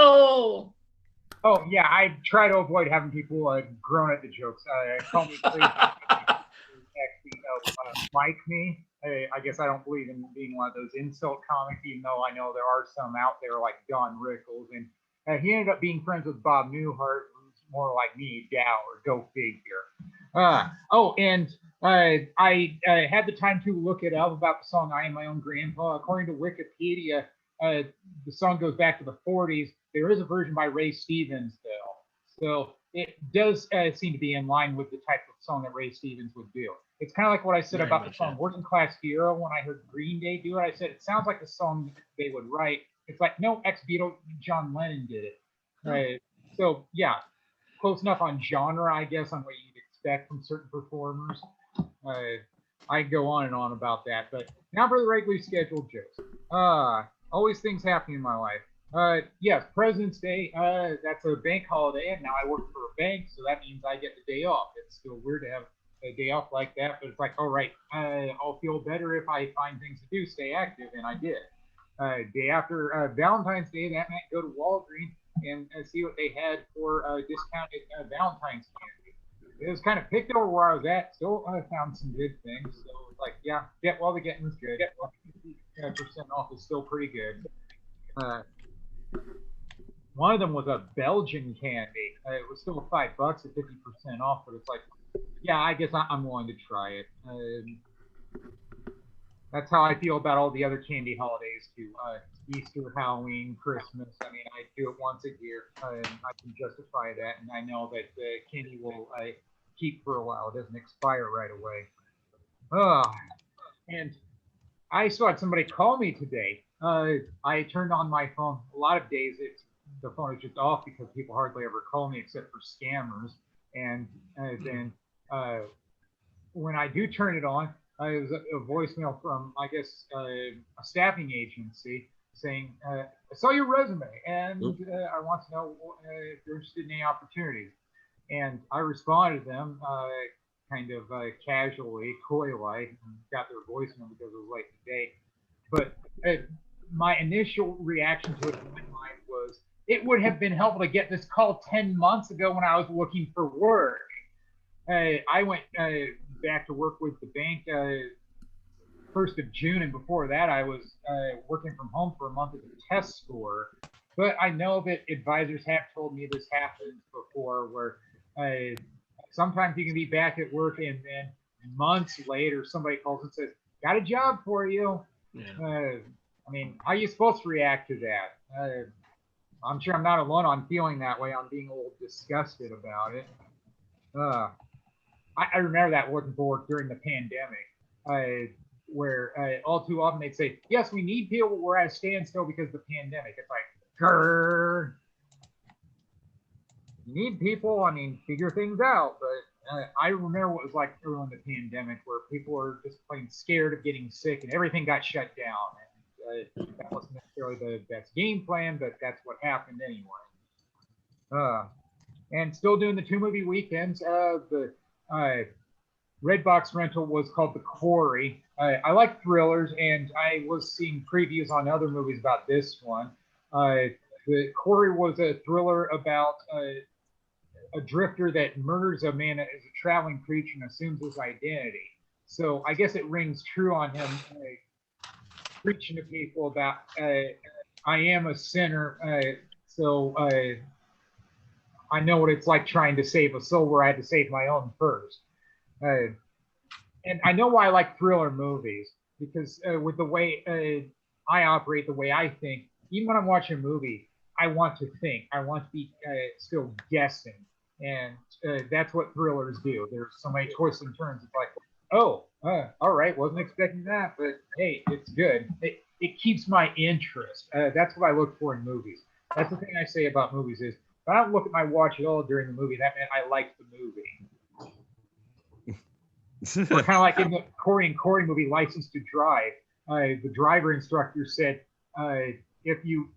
No. Oh yeah, I try to avoid having people groan at the jokes. Call me crazy. Actually like me. I guess I don't believe in being one of those insult comics, even though I know there are some out there like Don Rickles, and he ended up being friends with Bob Newhart, who's more like me, Dower. Go figure. And I had the time to look it up about the song "I Am My Own Grandpa." According to Wikipedia, the song goes back to the '40s. There is a version by Ray Stevens, though, so it does seem to be in line with the type of song that Ray Stevens would do. It's kind of like what I said Very about the much, song yeah. "Working Class Hero" when I heard Green Day do it. I said it sounds like the song they would write. It's like no, ex-Beatle John Lennon did it. So yeah, close enough on genre, I guess, on what you'd expect from certain performers. I go on and on about that, but now for the regularly scheduled jokes. Always things happening in my life. Yes, President's Day. That's a bank holiday, and now I work for a bank, so that means I get the day off. It's still weird to have a day off like that, but it's like, all right, I'll feel better if I find things to do, stay active, and I did. Day after Valentine's Day, that night, go to Walgreens and see what they had for discounted Valentine's candy. It was kind of picked over where I was at. Still found some good things. So like, yeah, get while the getting's good. 50% off is still pretty good. One of them was a Belgian candy. It was still $5 at 50% off, but it's like, yeah, I guess I'm willing to try it. That's how I feel about all the other candy holidays too. Easter, Halloween, Christmas. I mean, I do it once a year, and I can justify that. And I know that candy will keep for a while. It doesn't expire right away. And I still had somebody call me today. I turned on my phone. A lot of days, the phone is just off because people hardly ever call me except for scammers. And then when I do turn it on, it was a voicemail from, I guess, a staffing agency saying, I saw your resume and I want to know if you're interested in any opportunities. And I responded to them kind of casually, coy-like, and got their voicemail because it was late in the day. But my initial reaction to it in my mind was, it would have been helpful to get this call 10 months ago when I was looking for work. I went back to work with the bank 1st of June, and before that I was working from home for a month as a test scorer. But I know that advisors have told me this happens before, where sometimes you can be back at work and then months later somebody calls and says, got a job for you. Yeah. I mean, how are you supposed to react to that? I'm sure I'm not alone on feeling that way, on being a little disgusted about it. I remember that working for work during the pandemic, where all too often they'd say, yes, we need people, but we're at a standstill because of the pandemic. It's like, grrr. You need people, I mean, figure things out. But I remember what it was like early in the pandemic, where people were just plain scared of getting sick and everything got shut down. And that wasn't necessarily the best game plan, but that's what happened anyway. And still doing the 2-movie weekends. The Redbox rental was called The Quarry. I like thrillers, and I was seeing previews on other movies about this one. The Quarry was a thriller about a drifter that murders a man that is a traveling preacher and assumes his identity. So I guess it rings true on him preaching to people about I am a sinner, so I know what it's like trying to save a soul where I had to save my own first. And I know why I like thriller movies, because with the way I operate, the way I think, even when I'm watching a movie, I want to think. I want to be still guessing. And that's what thrillers do. There's so many twists and turns. It's like, oh, all right, wasn't expecting that, but hey, it's good. It keeps my interest. That's what I look for in movies. That's the thing I say about movies is, if I don't look at my watch at all during the movie, that meant I liked the movie. Or kind of like in the Corey and Corey movie, License to Drive, the driver instructor said, if you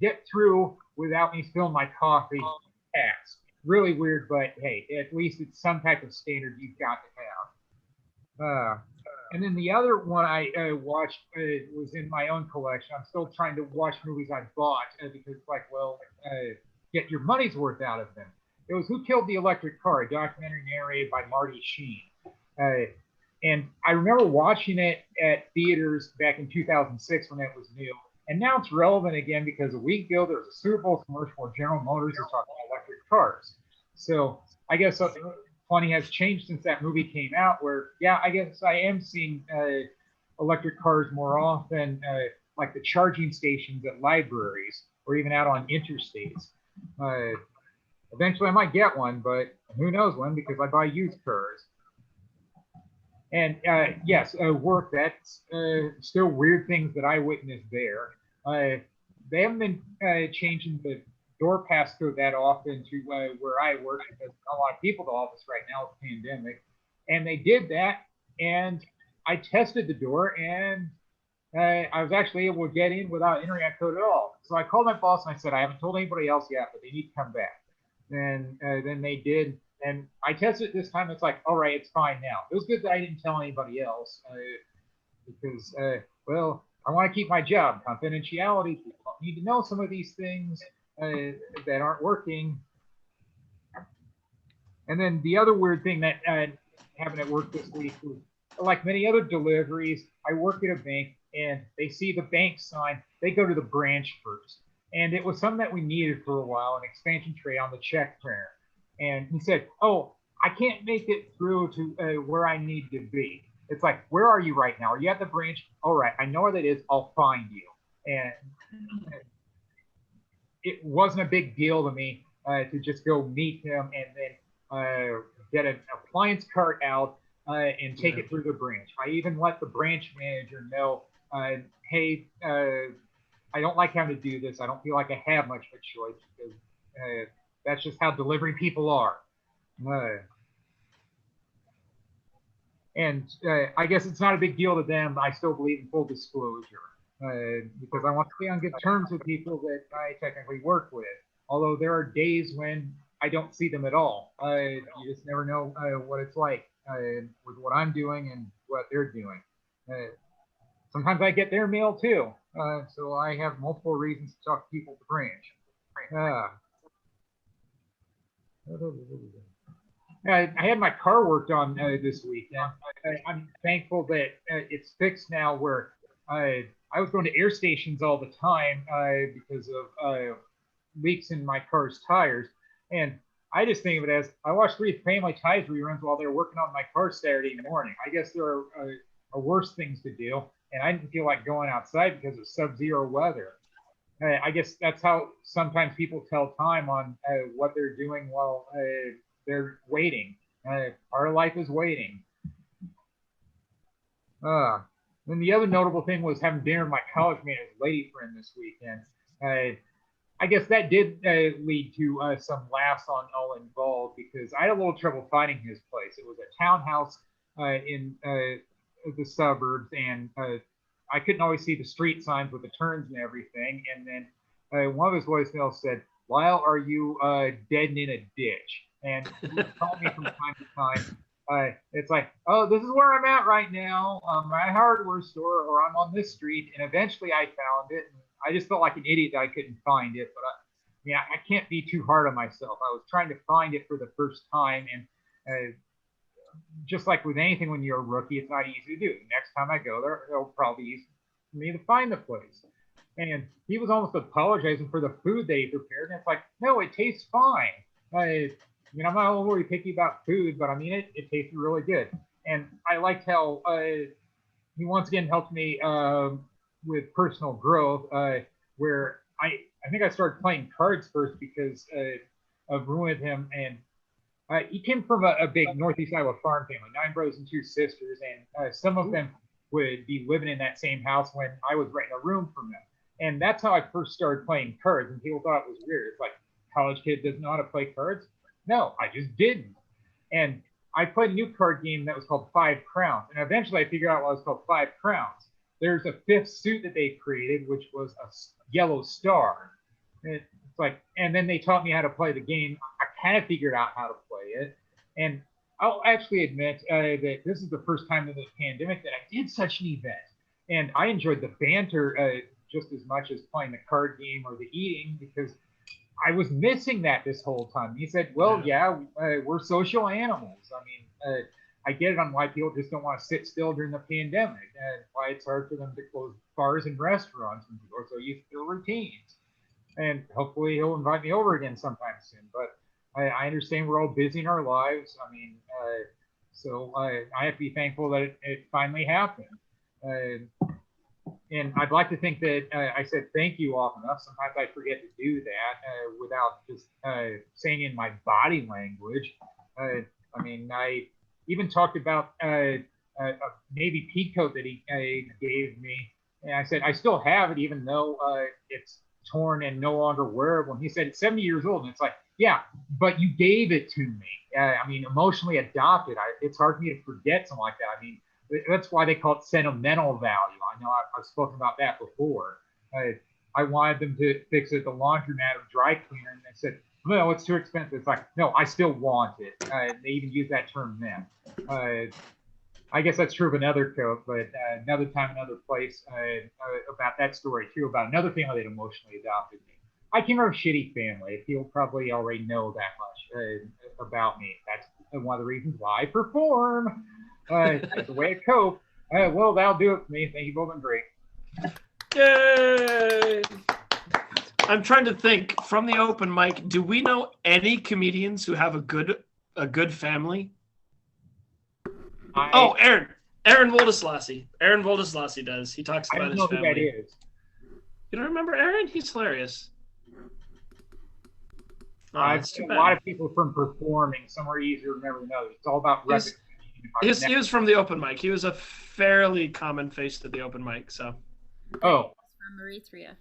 get through without me spilling my coffee, pass. Really weird, but hey, at least it's some type of standard you've got to have. And then the other one I watched was in my own collection. I'm still trying to watch movies I bought because, like, well, get your money's worth out of them. It was Who Killed the Electric Car, a documentary narrated by Marty Sheen. Uh, and I remember watching it at theaters back in 2006 when it was new. And now it's relevant again because a week ago there was a Super Bowl commercial where General Motors is talking about electric cars. So I guess plenty has changed since that movie came out. Where yeah, I guess I am seeing electric cars more often, like the charging stations at libraries or even out on interstates. Eventually, I might get one, but who knows when because I buy used cars. And yes, work, that's still weird things that I witnessed there. They haven't been changing the door passcode that often to where I work because a lot of people to office right now with the pandemic. And they did that, and I tested the door, and I was actually able to get in without entering that code at all. So I called my boss and I said, I haven't told anybody else yet, but they need to come back. And then they did, and I tested it this time. It's like, all right, it's fine now. It was good that I didn't tell anybody else because, well, I want to keep my job. Confidentiality. People don't need to know some of these things that aren't working. And then the other weird thing that happened at work this week was, like many other deliveries, I work at a bank and they see the bank sign. They go to the branch first. And it was something that we needed for a while, an expansion tray on the check printer. And he said, oh, I can't make it through to where I need to be. It's like, where are you right now? Are you at the branch? All right, I know where that is. I'll find you. And it wasn't a big deal to me to just go meet him and then get an appliance cart out and take it through the branch. I even let the branch manager know, hey, I don't like having to do this. I don't feel like I have much of a choice because that's just how delivery people are. And I guess it's not a big deal to them. I still believe in full disclosure because I want to be on good terms with people that I technically work with. Although there are days when I don't see them at all. You just never know what it's like with what I'm doing and what they're doing. Sometimes I get their mail too. So I have multiple reasons to talk to people at the branch. I had my car worked on this weekend. I'm thankful that it's fixed now where I was going to air stations all the time because of leaks in my car's tires. And I just think of it as I watched 3 Family Ties reruns while they were working on my car Saturday morning. I guess there are worse things to do. And I didn't feel like going outside because of sub-zero weather. I guess that's how sometimes people tell time on what they're doing while they're waiting. Our life is waiting. Then the other notable thing was having dinner with my college mate as lady friend this weekend. I guess that did lead to some laughs on all involved because I had a little trouble finding his place. It was a townhouse in the suburbs, and I couldn't always see the street signs with the turns and everything. And then one of his voicemails said, Lyle, are you dead in a ditch? And he would call me from time to time. It's like, oh, this is where I'm at right now. My hardware store, or I'm on this street. And eventually I found it. And I just felt like an idiot that I couldn't find it. But I can't be too hard on myself. I was trying to find it for the first time. And just like with anything when you're a rookie, it's not easy to do. Next time I go there, it'll probably be easy for me to find the place. And he was almost apologizing for the food that he prepared. And it's like, no, it tastes fine. I'm not overly picky about food, but it tasted really good. And I liked how he once again helped me with personal growth, where I think I started playing cards first because of rooming with him. And he came from a big Northeast Iowa farm family, 9 brothers and 2 sisters, and some of them would be living in that same house when I was renting a room from them. And that's how I first started playing cards, and people thought it was weird. It's like, college kid doesn't know how to play cards? No, I just didn't. And I played a new card game that was called 5 Crowns, and eventually I figured out what it was called 5 Crowns. There's a 5th suit that they created, which was a yellow star. It's like, and then they taught me how to play the game. I kind of figured out how to play it, and I'll actually admit that this is the first time in the pandemic that I did such an event, and I enjoyed the banter just as much as playing the card game or the eating because I was missing that this whole time. He said, "Well, yeah, we're social animals. I mean, I get it on why people just don't want to sit still during the pandemic, and why it's hard for them to close bars and restaurants when people are so used to their routines. And hopefully, he'll invite me over again sometime soon. But I understand we're all busy in our lives. I mean, so I have to be thankful that it finally happened. And I'd like to think that I said thank you often enough. Sometimes I forget to do that without just saying in my body language. I mean, I even talked about a Navy pea coat that he gave me. And I said, I still have it, even though it's torn and no longer wearable. And he said, it's 70 years old. And it's like, yeah, but you gave it to me. I mean, emotionally adopted. It's hard for me to forget something like that. I mean, that's why they call it sentimental value. I know I've spoken about that before. I wanted them to fix it at the laundromat or dry cleaner, and they said, no, it's too expensive. It's like, no, I still want it. They even use that term then. I guess that's true of another coat, but another time, another place about that story too, about another family that emotionally adopted me. I came from a shitty family. People probably already know that much about me. That's one of the reasons why I perform. As a way to cope. Well, that'll do it for me. Thank you both, been great. Yay! I'm trying to think from the open mic. Do we know any comedians who have a good family? Aaron Woldeslassie. Aaron Woldeslassie does. He talks about his family. I don't know who that is. You don't remember Aaron? He's hilarious. Oh, I've seen a lot of people from performing. Some are easier to remember than others. It's all about repetition. He was from the open mic. He was a fairly common face to the open mic. So. Oh. From Eritrea.